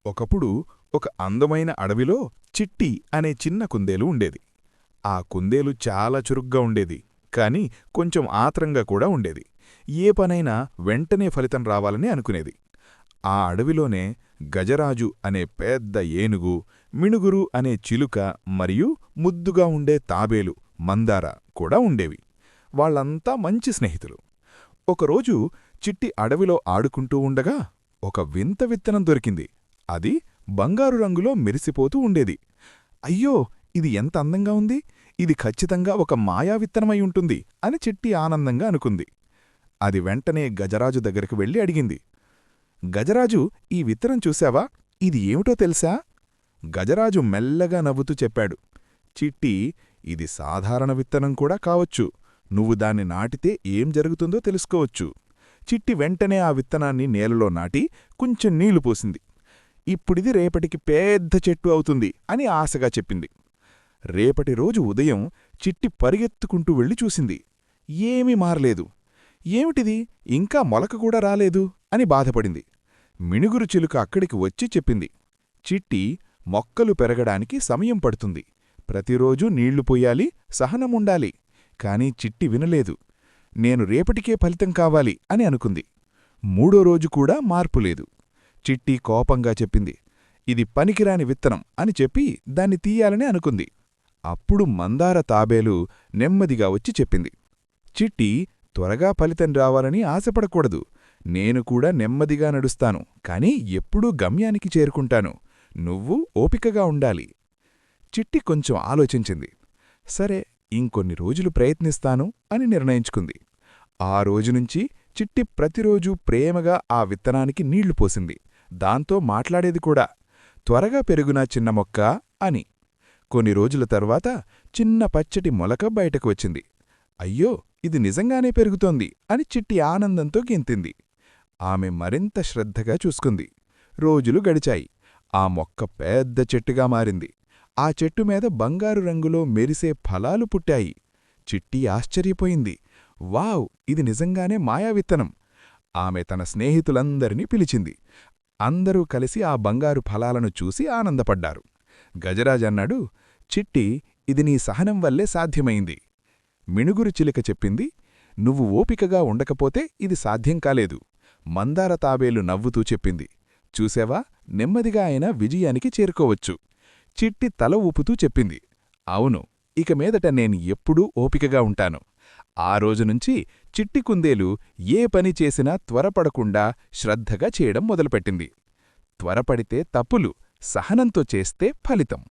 ఒకప్పుడు ఒక అందమైన అడవిలో చిట్టి అనే చిన్న కుందేలు ఉండేది. ఆ కుందేలు చాలా చురుగ్గా ఉండేది, కాని కొంచెం ఆత్రంగా కూడా ఉండేది. ఏ పనైనా వెంటనే ఫలితం రావాలని అనుకునేది. ఆ అడవిలోనే గజరాజు అనే పెద్ద ఏనుగు, మిణుగురు అనే చిలుక మరియు ముద్దుగా ఉండే తాబేలు మందార కూడా ఉండేవి. వాళ్ళంతా మంచి స్నేహితులు. ఒకరోజు చిట్టి అడవిలో ఆడుకుంటూ ఉండగా ఒక వింత విత్తనం దొరికింది. అది బంగారు రంగులో మెరిసిపోతూ ఉండేది. అయ్యో, ఇది ఎంత అందంగా ఉంది! ఇది ఖచ్చితంగా ఒక మాయా విత్తనమై ఉంటుంది అని చిట్టి ఆనందంగా అనుకుంది. అది వెంటనే గజరాజు దగ్గరికి వెళ్ళి అడిగింది. గజరాజు, ఈ విత్తనం చూశావా? ఇది ఏమిటో తెలుసా? గజరాజు మెల్లగా నవ్వుతూ చెప్పాడు. చిట్టి, ఇది సాధారణ విత్తనం కూడా కావచ్చు. నువ్వు దాన్ని నాటితే ఏం జరుగుతుందో తెలుసుకోవచ్చు. చిట్టి వెంటనే ఆ విత్తనాన్ని నేలలో నాటి కొంచెం నీళ్లు పోసింది. ఇప్పుడిది రేపటికి పెద్ద చెట్టు అవుతుంది అని ఆశగా చెప్పింది. రేపటి రోజు ఉదయం చిట్టి పరిగెత్తుకుంటూ వెళ్ళి చూసింది. ఏమీ మారలేదు. ఏమిటిది, ఇంకా మొలక కూడా రాలేదు అని బాధపడింది. మిణుగురు చిలుక అక్కడికి వచ్చి చెప్పింది. చిట్టి, మొక్కలు పెరగడానికి సమయం పడుతుంది. ప్రతిరోజూ నీళ్లు పొయ్యాలి, సహనముండాలి. కాని చిట్టి వినలేదు. నేను రేపటికే ఫలితం కావాలి అని అనుకుంది. మూడో రోజు కూడా మార్పులేదు. చిట్టి కోపంగా చెప్పింది. ఇది పనికిరాని విత్తనం అని చెప్పి దాన్ని తీయాలని అనుకుంది. అప్పుడు మందార తాబేలు నెమ్మదిగా వచ్చి చెప్పింది. చిట్టి, త్వరగా ఫలితం రావాలని ఆశపడకూడదు. నేను కూడా నెమ్మదిగా నడుస్తాను, కాని ఎప్పుడూ గమ్యానికి చేరుకుంటాను. నువ్వు ఓపికగా ఉండాలి. చిట్టి కొంచెం ఆలోచించింది. సరే, ఇంకొన్ని రోజులు ప్రయత్నిస్తాను అని నిర్ణయించుకుంది. ఆ రోజునుంచి చిట్టి ప్రతిరోజూ ప్రేమగా ఆ విత్తనానికి నీళ్లు పోసింది. దాంతో మాట్లాడేది కూడా, త్వరగా పెరుగునా చిన్న మొక్క అని. కొన్ని రోజుల తర్వాత చిన్న పచ్చటి మొలక బయటకు వచ్చింది. అయ్యో, ఇది నిజంగానే పెరుగుతోంది అని చిట్టి ఆనందంతో గెంతింది. ఆమె మరింత శ్రద్ధగా చూసుకుంది. రోజులు గడిచాయి. ఆ మొక్క పెద్ద చెట్టుగా మారింది. ఆ చెట్టు మీద బంగారు రంగులో మెరిసే ఫలాలు పుట్టాయి. చిట్టి ఆశ్చర్యపోయింది. వావ్, ఇది నిజంగానే మాయా విత్తనం! ఆమె తన స్నేహితులందరినీ పిలిచింది. అందరూ కలిసి ఆ బంగారు ఫలాలను చూసి ఆనందపడ్డారు. గజరాజన్నాడు, చిట్టి, ఇది నీ సహనం వల్లే సాధ్యమైంది. మిణుగురు చిలుక చెప్పింది, నువ్వు ఓపికగా ఉండకపోతే ఇది సాధ్యం కాలేదు. మందార తాబేలు నవ్వుతూ చెప్పింది, చూసావా, నెమ్మదిగా అయినా విజయానికి చేరుకోవచ్చు. చిట్టి తల ఊపుతూ చెప్పింది, అవును, ఇక మీదట నేను ఎప్పుడూ ఓపికగా ఉంటాను. ఆ రోజునుంచి చిట్టి కుందేలు ఏ పని చేసినా త్వరపడకుండా శ్రద్ధగా చేయడం మొదలుపెట్టింది. త్వరపడితే తప్పులు, సహనంతో చేస్తే ఫలితం.